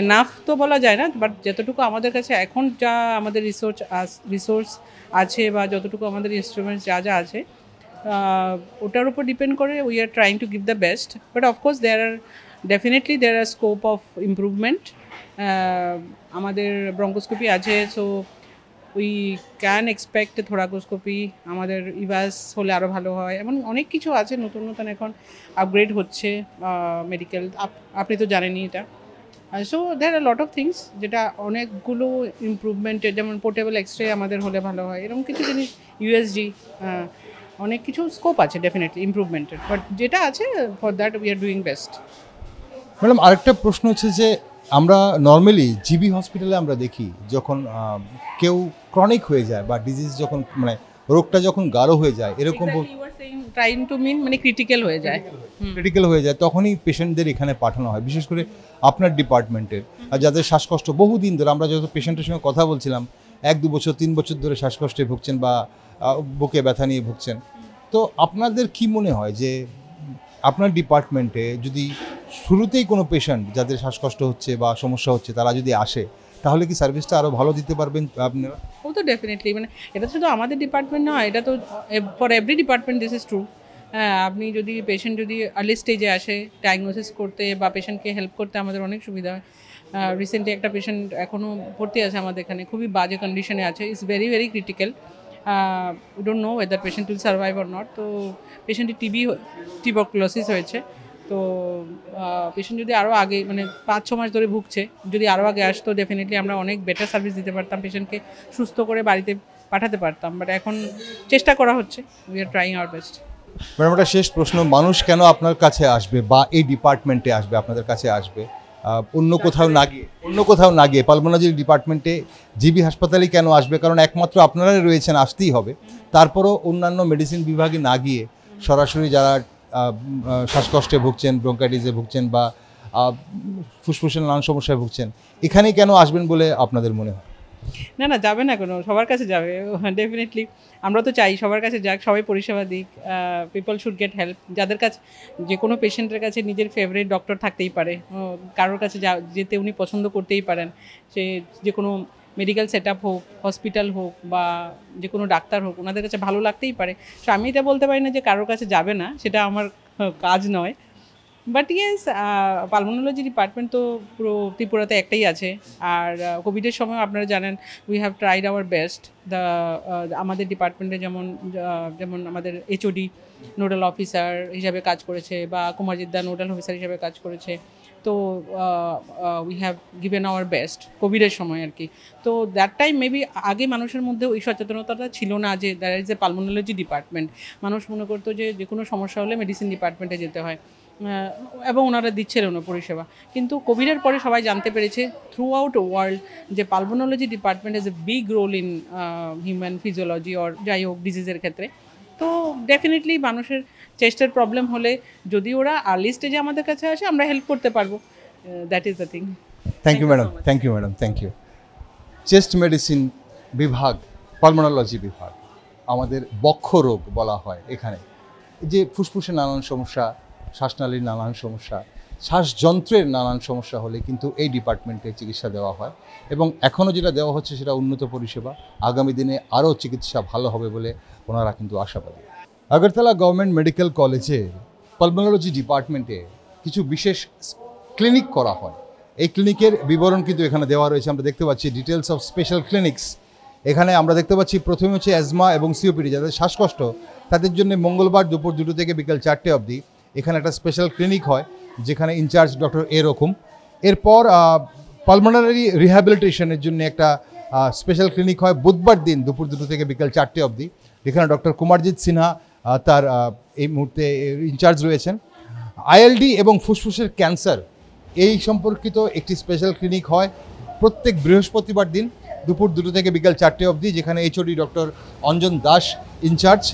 enough তো বলা যায় না, বাট যতটুকু আমাদের কাছে এখন যা আমাদের রিসোর্স আছে বা যতটুকু আমাদের ইনস্ট্রুমেন্টস যা যা আছে ওটার উপর ডিপেন্ড করে we are trying to give the best. But of course there are scope of improvement. আমাদের ব্রঙ্কোস্কোপি আছে, so we can expect thoracoscopy, আমাদের ইভাস হলে আরও ভালো হয়, এমন অনেক কিছু আছে নতুন নতুন এখন আপগ্রেড হচ্ছে মেডিকেল, আপনি তো জানেনই এটা। So there are lot of things যেটা অনেকগুলো ইমপ্রুভমেন্টের, যেমন পোর্টেবল এক্সরে আমাদের হলে ভালো হয়, এরকম কিছু জিনিস, ইউএসজি, অনেক কিছু স্কোপ আছে ডেফিনেটলি ইমপ্রুভমেন্টের, বাট যেটা আছে for that we are doing best. Madam, আরেকটা প্রশ্ন হচ্ছে যে আমরা নর্মালি জিবি হসপিটালে আমরা দেখি যখন কেউ ক্রনিক হয়ে যায় বা ডিজিজ যখন মানে রোগটা যখন গাঢ় হয়ে যায়, এরকম ট্রাইং টু মিন মানে ক্রিটিক্যাল হয়ে যায়, তখনই পেশেন্টদের এখানে পাঠানো হয়, বিশেষ করে আপনার ডিপার্টমেন্টের। আর যাদের শ্বাসকষ্ট বহুদিন ধরে, আমরা যত পেশেন্টের সঙ্গে কথা বলছিলাম 1-2 বছর 3 বছর ধরে শ্বাসকষ্টে ভুগছেন বা বুকে ব্যথা নিয়ে ভুগছেন, তো আপনাদের কি মনে হয় যে আপনার ডিপার্টমেন্টে যদি শুরুতেই কোনো পেশেন্ট যাদের শ্বাসকষ্ট হচ্ছে বা সমস্যা হচ্ছে তারা যদি আসে, তাহলে কি সার্ভিসটা আরও ভালো দিতে পারবেন আপনারা? ও তো ডেফিনেটলি, মানে এটা শুধু আমাদের ডিপার্টমেন্ট নয়, এটা তো for every department this is true. হ্যাঁ, আপনি যদি পেশেন্ট যদি আর্লি স্টেজে আসে, ডায়াগনোসিস করতে বা পেশেন্টকে হেল্প করতে আমাদের অনেক সুবিধা হয়। রিসেন্টলি একটা পেশেন্ট এখনও ভর্তি আছে আমাদের এখানে, খুবই বাজে কন্ডিশনে আছে, it's very very critical. We don't know whether patient will survive or not. তো পেশেন্টের টিউবারকুলোসিস হয়েছে, তো পেশেন্ট যদি আরও আগে মানে 5-6 মাস ধরে ভুগছে, যদি আরও আগে আসতো ডেফিনেটলি আমরা অনেক বেটার সার্ভিস দিতে পারতাম, পেশেন্টকে সুস্থ করে বাড়িতে পাঠাতে পারতাম, বাট এখন চেষ্টা করা হচ্ছে, we are trying our best. Madam, একটা শেষ প্রশ্ন, মানুষ কেন আপনার কাছে আসবে বা এই ডিপার্টমেন্টে আসবে, আপনাদের কাছে আসবে অন্য কোথাও না গিয়ে পালমোনোলজি ডিপার্টমেন্টে জিবি হাসপাতালে কেন আসবে? কারণ একমাত্র আপনারাই রয়েছেন, আসতেই হবে। তারপরও অন্যান্য মেডিসিন বিভাগে না গিয়ে সরাসরি যারা শ্বাসকষ্টে ভুগছেন, ব্রঙ্কাইটিসে ভুগছেন বা ফুসফুসের নানান সমস্যায় ভুগছেন, এখানেই কেন আসবেন বলে আপনাদের মনে হয়? না যাবে না, কোনো সবার কাছে যাবে ডেফিনেটলি। আমরা তো চাই সবার কাছে যাক, সবাই পরিষেবা দিক, পিপল শুড গেট হেল্প। যাদের কাছে যে কোনো পেশেন্টের কাছে নিজের ফেভারিট ডক্টর থাকতেই পারে, কারোর কাছে যেতে উনি পছন্দ করতেই পারেন, সে যে কোনো মেডিকেল সেট আপ হোক, হসপিটাল হোক বা যে কোনো ডাক্তার হোক, ওনাদের কাছে ভালো লাগতেই পারে। সো আমি এটা বলতে পারি না যে কারোর কাছে যাবে না, সেটা আমার কাজ নয়। বাট ইয়েস, পালমোনোলজি ডিপার্টমেন্ট তো পুরো ত্রিপুরাতে একটাই আছে। আর কোভিডের সময় আপনারা জানেন we have tried our best. আমাদের ডিপার্টমেন্টে যেমন আমাদের এইচওডি নোডাল অফিসার হিসাবে কাজ করেছে বা কুমারজিদ্দা নোডাল অফিসার হিসাবে কাজ করেছে, তো we have given our best কোভিডের সময় আর কি। তো দ্যাট টাইম মেবি আগে মানুষের মধ্যে ওই সচেতনতাটা ছিল না যে there is a pulmonology department. মানুষ মনে করতো যে যে কোনো সমস্যা হলে মেডিসিন ডিপার্টমেন্টে যেতে হয়, এবং ওনারা দিচ্ছিলেন পরিষেবা। কিন্তু কোভিডের পরে সবাই জানতে পেরেছে থ্রু আউট ওয়ার্ল্ড যে pulmonology department is a big role in human physiology or যাই হোক ডিজিজের ক্ষেত্রে। তো ডেফিনেটলি মানুষের চেস্টের প্রবলেম হলে যদি ওরা আর্লি স্টেজে আমাদের কাছে আসে আমরা হেল্প করতে পারবো, that is the thing. Thank you madam, thank you madam, thank you. Chest medicine বিভাগ, পালমোনোলজি বিভাগ, আমাদের বক্ষ রোগ বলা হয় এখানে, যে ফুসফুসের নানান সমস্যা, শ্বাসনালীর নানান সমস্যা, শ্বাসযন্ত্রের নানান সমস্যা হলে কিন্তু এই ডিপার্টমেন্টে চিকিৎসা দেওয়া হয়, এবং এখনও যেটা দেওয়া হচ্ছে সেটা উন্নত পরিষেবা। আগামী দিনে আরও চিকিৎসা ভালো হবে বলে ওনারা কিন্তু আশাবাদী। আগরতলা গভর্নমেন্ট মেডিকেল কলেজে পালমোনোলজি ডিপার্টমেন্টে কিছু বিশেষ ক্লিনিক করা হয়। এই ক্লিনিকের বিবরণ কিন্তু এখানে দেওয়া রয়েছে, আমরা দেখতে পাচ্ছি ডিটেলস অফ স্পেশাল ক্লিনিক্স। এখানে আমরা দেখতে পাচ্ছি প্রথমে হচ্ছে অ্যাজমা এবং সিওপিডি, যাদের শ্বাসকষ্ট তাদের জন্য মঙ্গলবার দুপুর 2টো থেকে বিকেল 4টে অবধি এখানে একটা স্পেশাল ক্লিনিক হয়, যেখানে ইনচার্জ ডক্টর এ রকম। এরপর পালমোনারি রিহ্যাবিলিটেশনের জন্য একটা স্পেশাল ক্লিনিক হয় বুধবার দিন দুপুর 2টো থেকে বিকেল 4টে অবধি, যেখানে ডক্টর কুমারজিৎ সিনহা তার এই মুহূর্তে ইনচার্জ রয়েছেন। আইএলডি এবং ফুসফুসের ক্যান্সার এই সম্পর্কিত একটি স্পেশাল ক্লিনিক হয় প্রত্যেক বৃহস্পতিবার দিন দুপুর 2টো থেকে বিকেল 4টে অবধি, যেখানে HOD doctor Anjan Das incharge.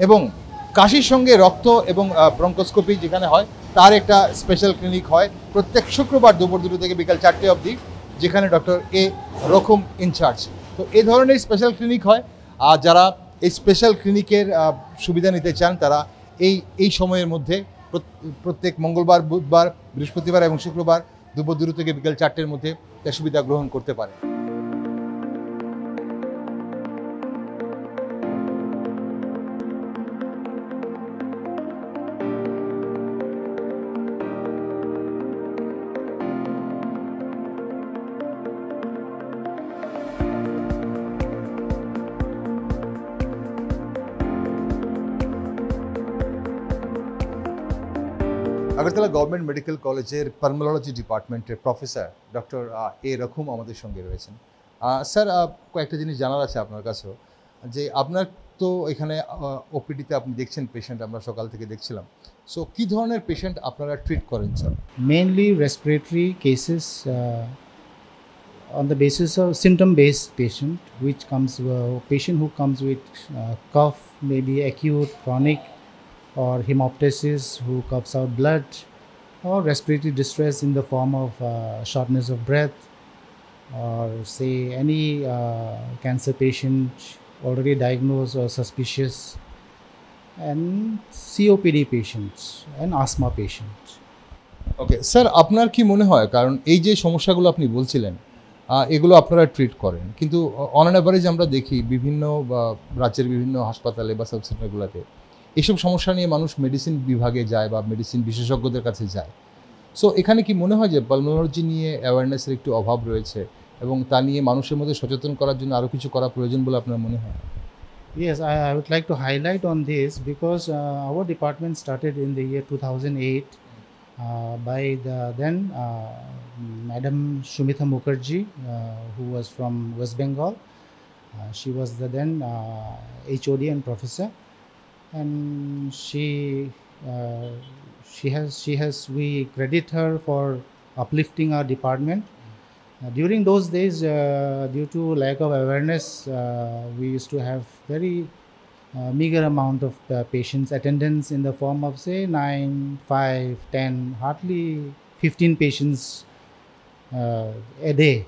এবং কাশির সঙ্গে রক্ত এবং ব্রঙ্কোস্কোপি যেখানে হয় তার একটা স্পেশাল ক্লিনিক হয় প্রত্যেক শুক্রবার দুপুর 2টো থেকে বিকেল 4টে অবধি, যেখানে ডক্টর এ রকম ইনচার্জ। তো এই ধরনের স্পেশাল ক্লিনিক হয়, আর যারা এই স্পেশাল ক্লিনিকের সুবিধা নিতে চান তারা এই সময়ের মধ্যে প্রত্যেক মঙ্গলবার, বুধবার, বৃহস্পতিবার এবং শুক্রবার দুপুর 2টো থেকে বিকেল 4টের মধ্যে তার সুবিধা গ্রহণ করতে পারে। আগরতলা গভর্নমেন্ট মেডিকেল কলেজের পালমোনোলজি ডিপার্টমেন্টের প্রফেসর ডক্টর এ রকম আমাদের সঙ্গে রয়েছেন। স্যার, কয়েকটা জিনিস জানার আছে আপনার কাছেও, যে আপনার তো এখানে ওপিডিতে আপনি দেখছেন পেশেন্ট, আমরা সকাল থেকে দেখছিলাম। সো কী ধরনের পেশেন্ট আপনারা ট্রিট করেন sir? Mainly respiratory cases on the basis of symptom-based patient, which comes patient who comes with cough, maybe acute, chronic, or hemoptysis who coughs out blood, or respiratory distress in the form of shortness of breath, or say any cancer patient already diagnosed or suspicious, and COPD patients and asthma patients. Okay sir, আপনার কি মনে হয়, কারণ এই যে সমস্যাগুলো আপনি বলছিলেন এগুলো আপনারা ট্রিট করেন, কিন্তু অন অ্যান অ্যাভারেজ আমরা দেখি বিভিন্ন রাজ্যের বিভিন্ন হাসপাতালে বা সাব সেন্টারগুলোতে এইসব সমস্যা নিয়ে মানুষ মেডিসিন বিভাগে যায় বা মেডিসিন বিশেষজ্ঞদের কাছে যায়। সো এখানে কি মনে হয় যে পালমোনোলজি নিয়ে অ্যাওয়ারনেসের একটু অভাব রয়েছে, এবং তা নিয়ে মানুষের মধ্যে সচেতন করার জন্য আরও কিছু করা প্রয়োজন বলে আপনার মনে হয়? Yes, I would like to highlight on this because our department started in the year 2008 by the then Madam Shumitha Mukherjee, who was from West Bengal. She was the then HOD and professor, and she has we credit her for uplifting our department. During those days, due to lack of awareness, we used to have very meager amount of patients attendance in the form of say 9, 5, 10, hardly 15 patients a day.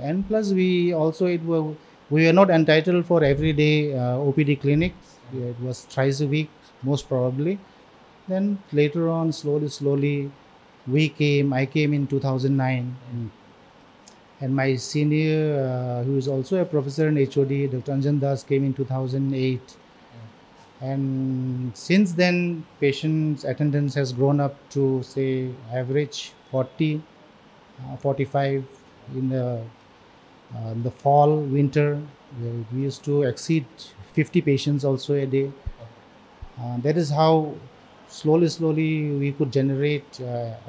And plus we were not entitled for everyday OPD clinics. It was thrice a week most probably. Then later on, slowly I came in 2009. And my senior, who is also a professor in HOD, Dr. Anjan Das, came in 2008. And since then, patients' attendance has grown up to say average 40, 45 in the fall, winter. We used to exceed 50 patients also a day. That is how slowly we could generate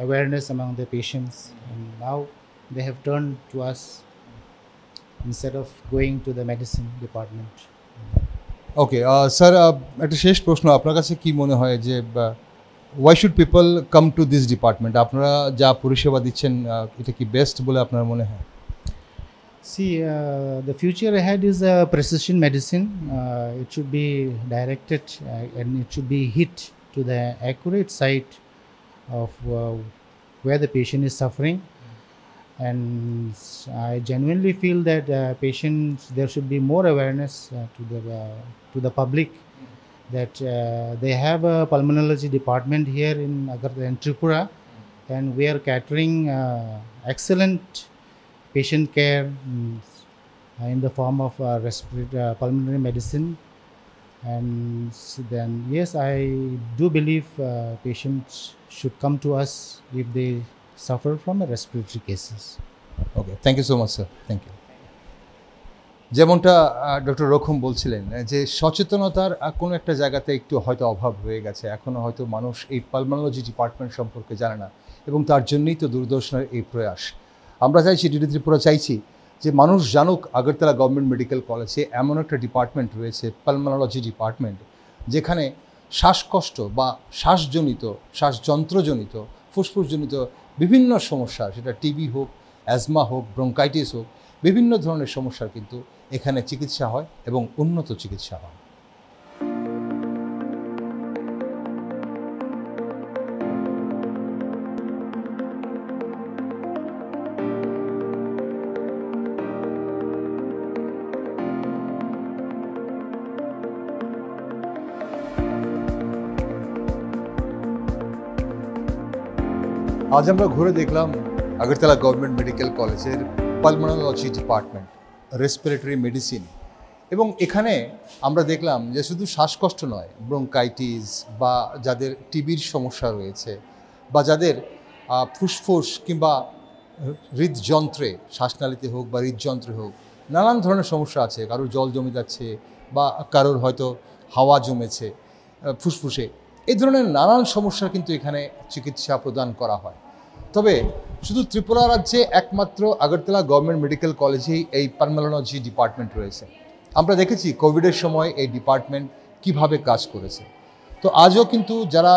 awareness among the patients, and now they have turned to us instead of going to the medicine department. Okay sir, একটা শেষ প্রশ্ন, আপনার কাছে কি মনে হয় যে why should people come to this department? আপনারা যা পরিষেবা দিচ্ছেন এটা কি বেস্ট বলে আপনার মনে হয়? See, the future ahead is precision medicine. It should be directed and it should be hit to the accurate site of where the patient is suffering. And I genuinely feel that patients, there should be more awareness to the public that they have a pulmonology department here in Agartala and Tripura, and we are catering excellent patient care in the form of pulmonary medicine. And then yes, I do believe patients should come to us if they suffer from respiratory cases. Okay, thank you so much sir, thank you. যেমনটা ডক্টর রক্ষম বলছিলেন যে সচেতনতার কোনো একটা জায়গাতে একটু হয়তো অভাব রয়ে গেছে, এখনও হয়তো মানুষ এই পালমোনোলজি ডিপার্টমেন্ট সম্পর্কে জানে না, এবং তার জন্যই তো দূরদর্শনের এই প্রয়াস। আমরা চাইছি, ডিডি ত্রিপুরা চাইছি যে মানুষ জানুক আগরতলা গভর্নমেন্ট মেডিকেল কলেজে এমন একটা ডিপার্টমেন্ট রয়েছে, পালমোনোলজি ডিপার্টমেন্ট, যেখানে শ্বাসকষ্ট বা শ্বাসযন্ত্রজনিত, ফুসফুসজনিত বিভিন্ন সমস্যা, সেটা টিবি হোক, অ্যাজমা হোক, ব্রঙ্কাইটিস হোক, বিভিন্ন ধরনের সমস্যার কিন্তু এখানে চিকিৎসা হয় এবং উন্নত চিকিৎসা হয়। আজ আমরা ঘুরে দেখলাম আগরতলা গভর্নমেন্ট মেডিকেল কলেজের পালমোনোলজি ডিপার্টমেন্ট, রেসপিরেটরি মেডিসিন, এবং এখানে আমরা দেখলাম যে শুধু শ্বাসকষ্ট নয়, ব্রঙ্কাইটিস বা যাদের টিবির সমস্যা রয়েছে, বা যাদের ফুসফুস কিংবা হৃদযন্ত্রে, শ্বাসনালীতে হোক বা হৃদযন্ত্রে হোক, নানান ধরনের সমস্যা আছে, কারোর জল জমে যাচ্ছে বা কারোর হয়তো হাওয়া জমেছে ফুসফুসে, এই ধরনের নানান সমস্যার কিন্তু এখানে চিকিৎসা প্রদান করা হয়। তবে শুধু ত্রিপুরা রাজ্যে একমাত্র আগরতলা গভর্নমেন্ট মেডিকেল কলেজেই এই পালমোনোলজি ডিপার্টমেন্ট রয়েছে। আমরা দেখেছি কোভিডের সময় এই ডিপার্টমেন্ট কিভাবে কাজ করেছে। তো আজও কিন্তু যারা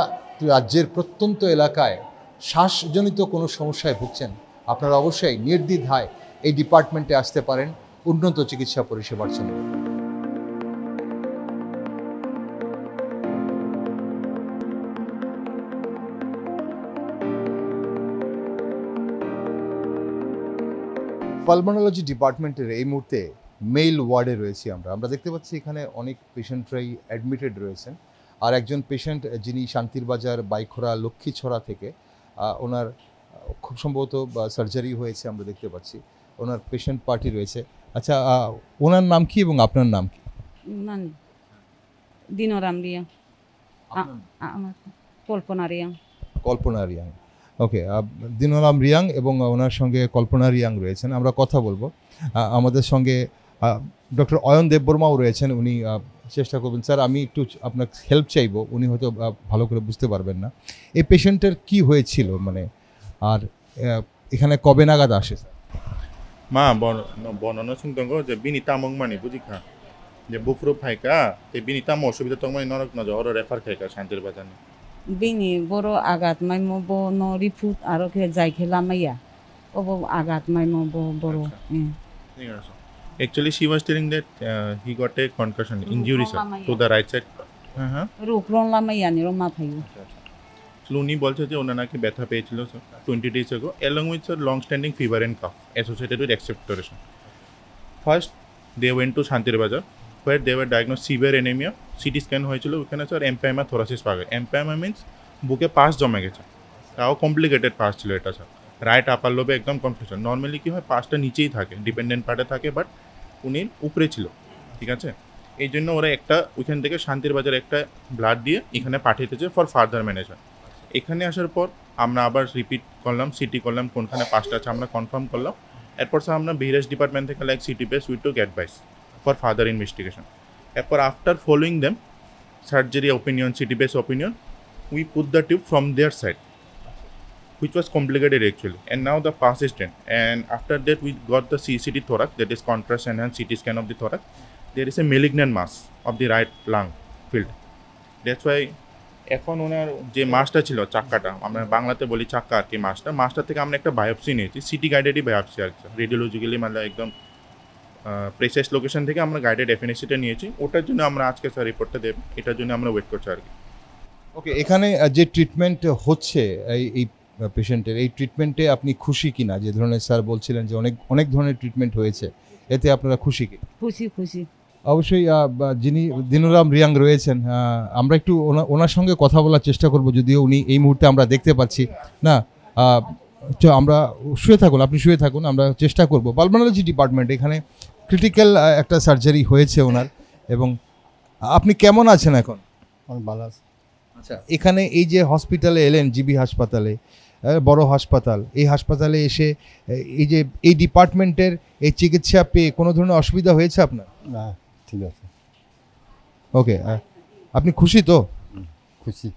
রাজ্যের প্রত্যন্ত এলাকায় শ্বাসজনিত কোনো সমস্যায় ভুগছেন, আপনারা অবশ্যই নির্দ্বিধায় এই ডিপার্টমেন্টে আসতে পারেন উন্নত চিকিৎসা পরিষেবার জন্য। পালমোনোলজি ডিপার্টমেন্টের এই মুহূর্তে মেল ওয়ার্ডে রয়েছি আমরা দেখতে পাচ্ছি এখানে অনেক পেশেন্টরাই অ্যাডমিটেড রয়েছেন, আর একজন পেশেন্ট যিনি শান্তির বাজার বাইখোড়া লক্ষ্মীছড়া থেকে, ওনার খুব সম্ভবত সার্জারি হয়েছে, আমরা দেখতে পাচ্ছি ওনার পেশেন্ট পার্টি রয়েছে। আচ্ছা, ওনার নাম কি এবং আপনার নাম কি? দিনরাম রিয়াং, কল্পনা রিয়াং। কল্পনা রিয়াং, ওকে। দিনরাম রিয়াং এবং ওনার সঙ্গে কল্পনা রিয়াং রয়েছেন, আমরা কথা বলবো। আমাদের সঙ্গে ডক্টর অয়ন দেববর্মাও রয়েছেন, উনি চেষ্টা করবেন। স্যার, আমি একটু আপনার হেল্প চাইবো, উনি হয়তো ভালো করে বুঝতে পারবেন না এই পেশেন্টের কি হয়েছিল, মানে আর এখানে কবে নাগাদ আসে? মা বর্ণনা শুনতাম যে বিনি তামং মানে বুঝিখা যে বুফরু ফাইকা তে বিনি তাম অসুবিধা তংমাই নরক না জর রেফার খাইকা শান্তির বাজার বিনি বড় আঘাত মাইমো ব নরি ফুট আর কে যাই খেলামাইয়া ও আঘাত মাইমো বড়। Actually, she was telling that he got a concussion, injury sir, to the right side. রুকরন লামাইয়া নি রমা ফাইও। উনি বলছে যে ওনার নাকি ব্যথা পেয়েছিল 20 days ago, along with long standing fever and cough associated with expectoration. First, they went to Shantir Bazar, where they were diagnosed severe anemia. CT scan হয়েছিল, ওখানে স্যার এমপাইমা থোরাসিস পাওয়া গেছে। এমপাইমা মিনস বুকে পাস জমে গেছে, তাও কমপ্লিকেটেড পাস ছিল এটা স্যার। রাইট আপার লোবে একদম কনফিউশন। নর্মালি কী হয়, পাসটা নিচেই থাকে, ডিপেন্ডেন্ট পার্টে থাকে, বাট উনি উপরে ছিল, ঠিক আছে। এই জন্য ওরা একটা ওইখান থেকে শান্তির বাজার একটা ব্লাড দিয়ে এখানে পাঠিয়েছে ফর ফার্দার ম্যানেজমেন্ট। এখানে আসার পর আমরা আবার রিপিট করলাম, সিটি করলাম, কোনখানে পাসটা আছে আমরা কনফার্ম করলাম। এরপর স্যার আমরা বিরেশ ডিপার্টমেন্ট থেকে like CT base with to get bias for further investigation. এরপর after following them surgery opinion, CT base opinion, we put the tube from their side, which was complicated actually. And now the pass is done. And after that, we got the CCT thorax, that is contrast enhanced CT scan of the thorax. There is a malignant mass of the right lung field. That's why এখন ওনার যে মাসটা ছিল চাক্কাটা, আমরা বাংলাতে বলি চাক্কা আর কি, মাসটা থেকে আমরা একটা বায়োপসি নিয়েছি, সিটি গাইডেডই বায়োপসি আর কি, রেডিওলজিক্যালি মানে একদম প্রেসাইজ লোকেশন থেকে আমরা গাইডেড এফএনএসিটা নিয়েছি। ওটার জন্য আমরা আজকে স্যার রিপোর্টটা দেব, এটার জন্য আমরা ওয়েট করছি আর কি। ওকে, এখানে যে ট্রিটমেন্ট হচ্ছে এই পেশেন্টের, এই ট্রিটমেন্টে আপনি খুশি কিনা? যে ধরনের স্যার বলছিলেন যে অনেক ধরনের ট্রিটমেন্ট হয়েছে, এতে আপনারা খুশি কি? খুশি। অবশ্যই যিনি দিনুরাম রিয়াং রয়েছেন, আমরা একটু ওনার সঙ্গে কথা বলার চেষ্টা করব, যদিও উনি এই মুহূর্তে আমরা দেখতে পাচ্ছি না। আমরা আপনি শুয়ে থাকুন, আমরা চেষ্টা করব। পালমোনোলজি ডিপার্টমেন্ট, এখানে ক্রিটিক্যাল একটা সার্জারি হয়েছে ওনার, এবং আপনি কেমন আছেন এখন? ভালো আছে। আচ্ছা, এখানে এই যে হসপিটালে এলেন, জিবি হাসপাতালে, বড় হাসপাতাল, এই হাসপাতালে এসে এই যে এই ডিপার্টমেন্টের এই চিকিৎসা পেয়ে কোনো ধরনের অসুবিধা হয়েছে আপনার? না, ঠিক আছে। ওকে, আপনি খুশি তো? খুশি।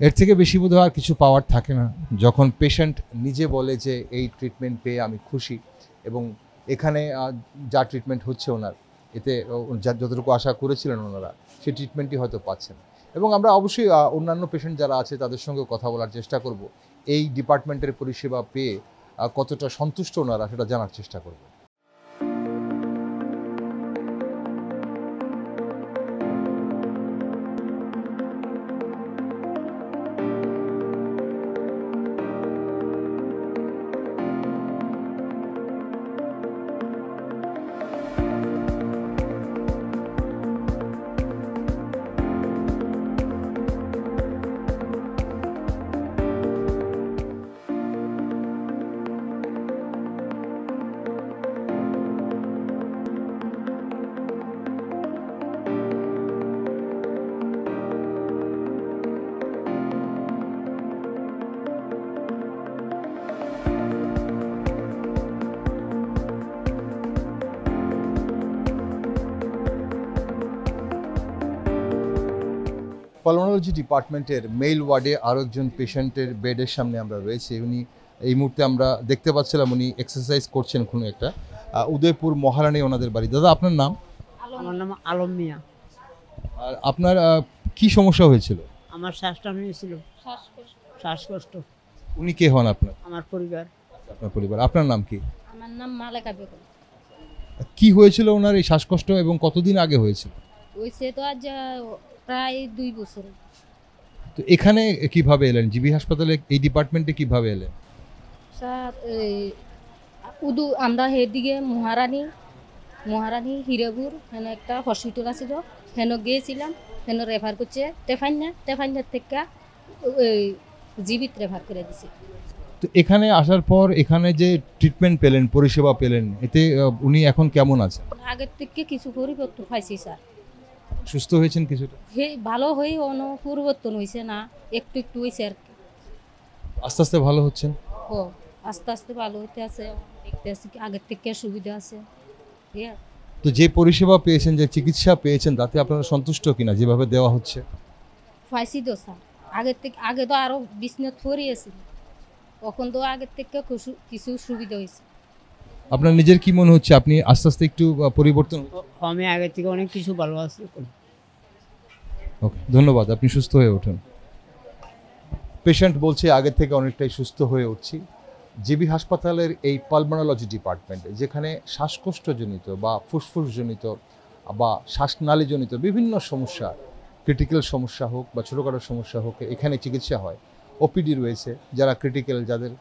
এর থেকে বেশি বোধহয় আর কিছু পাওয়ার থাকে না, যখন পেশেন্ট নিজে বলে যে এই ট্রিটমেন্ট পেয়ে আমি খুশি, এবং এখানে যা ট্রিটমেন্ট হচ্ছে ওনার, এতে যতটুকু আশা করেছিলেন ওনারা সেই ট্রিটমেন্টই হয়তো পাচ্ছেন। এবং আমরা অবশ্যই অন্যান্য পেশেন্ট যারা আছে তাদের সঙ্গে কথা বলার চেষ্টা করব, এই ডিপার্টমেন্টের পরিষেবা পেয়ে কতটা সন্তুষ্ট ওনারা সেটা জানার চেষ্টা করব। পালমোনোলজি ডিপার্টমেন্টের মেল ওয়ার্ডে আরও একজন পেশেন্টের বেডের সামনে আমরা রয়েছি। উনি এই মুহূর্তে আমরা দেখতে পাচ্ছিলাম উনি এক্সারসাইজ করছেন কোনো একটা। উদয়পুর মহারানী ওনাদের বাড়ি। দাদা, আপনার নাম? আমার নাম আলম মিয়া। আর আপনার কি সমস্যা হয়েছিল? আমার শ্বাসটানি হয়েছিল, শ্বাসকষ্ট। উনি কে হন আপনার? আমার পরিবার। আপনার পরিবার। আপনার নাম কি? আমার নাম মালেকা বেগম। কি হয়েছিল ওনার এই শ্বাসকষ্ট, এবং কতদিন আগে হয়েছিল? হয়েছে তো আজ প্রায় 2 বছর। তো এখানে কিভাবে এলেন? জিবি হাসপাতালে এই ডিপার্টমেন্টে কিভাবে এলেন? স্যার আমরা এদিকে মহারানী হীরাপুর হেন একটা হসপিটাল আছিল, হেন গিয়েছিলাম, হেন রেফার করছে টেফাইনার থেকে জিবিত রেফার করে দিছে। তো এখানে আসার পর এখানে যে ট্রিটমেন্ট পেলেন, পরিষেবা পেলেন, এতে উনি এখন কেমন আছেন? আগের থেকে কিছু পরিবর্তন পাইছি স্যার। সুস্থ হয়েছেন কিছুটা? ভালো হয়ে অন্য পরিবর্তন হয়েছে না, একটু হয়েছে আর কি। আস্তে আস্তে ভালো হচ্ছেন? ও আস্তে আস্তে ভালো হতে আছে, দেখতে আছে আগের থেকে সুবিধা আছে। তো যে পরিষেবা পেয়েছেন, যে চিকিৎসা পেয়েছেন, তাতে আপনারা সন্তুষ্ট কিনা যেভাবে দেওয়া হচ্ছে? পাইছি তো স্যার, আগে তো আরো বিছনাত পড়িয়েছিল, তখন তো আগের থেকে কিছু সুবিধা হয়েছে। আপনার নিজের কি মনে হচ্ছে, আপনি আস্তে আস্তে একটু পরিবর্তন? আমি আগের থেকে অনেক কিছু ভালো আছি। ওকে, ধন্যবাদ, আপনি সুস্থ হয়ে ওঠেন। পেশেন্ট বলছে আগের থেকে অনেকটাই সুস্থ হয়ে উঠছি। জিবি হাসপাতালের এই পালমোনোলজি ডিপার্টমেন্টে, যেখানে শ্বাসকষ্টজনিত বা ফুসফুসজনিত বা শ্বাসনালীজনিত বিভিন্ন সমস্যা, ক্রিটিক্যাল সমস্যা হোক বা ছোটোখাটো সমস্যা হোক, এখানে চিকিৎসা হয়। ওপিডি রয়েছে, যারা ক্রিটিক্যাল, যাদের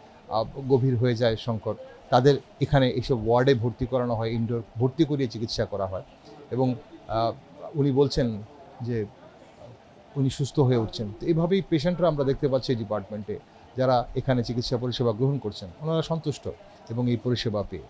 গভীর হয়ে যায় সংকট, তাদের এখানে এইসব ওয়ার্ডে ভর্তি করানো হয়, ইনডোর ভর্তি করিয়ে চিকিৎসা করা হয়। এবং উনি বলছেন যে উনি সুস্থ হয়ে উঠছেন। তো এইভাবেই পেশেন্টরা আমরা দেখতে পাচ্ছি এই ডিপার্টমেন্টে, যারা এখানে চিকিৎসা পরিষেবা গ্রহণ করছেন, ওনারা সন্তুষ্ট এবং এই পরিষেবা পেয়ে।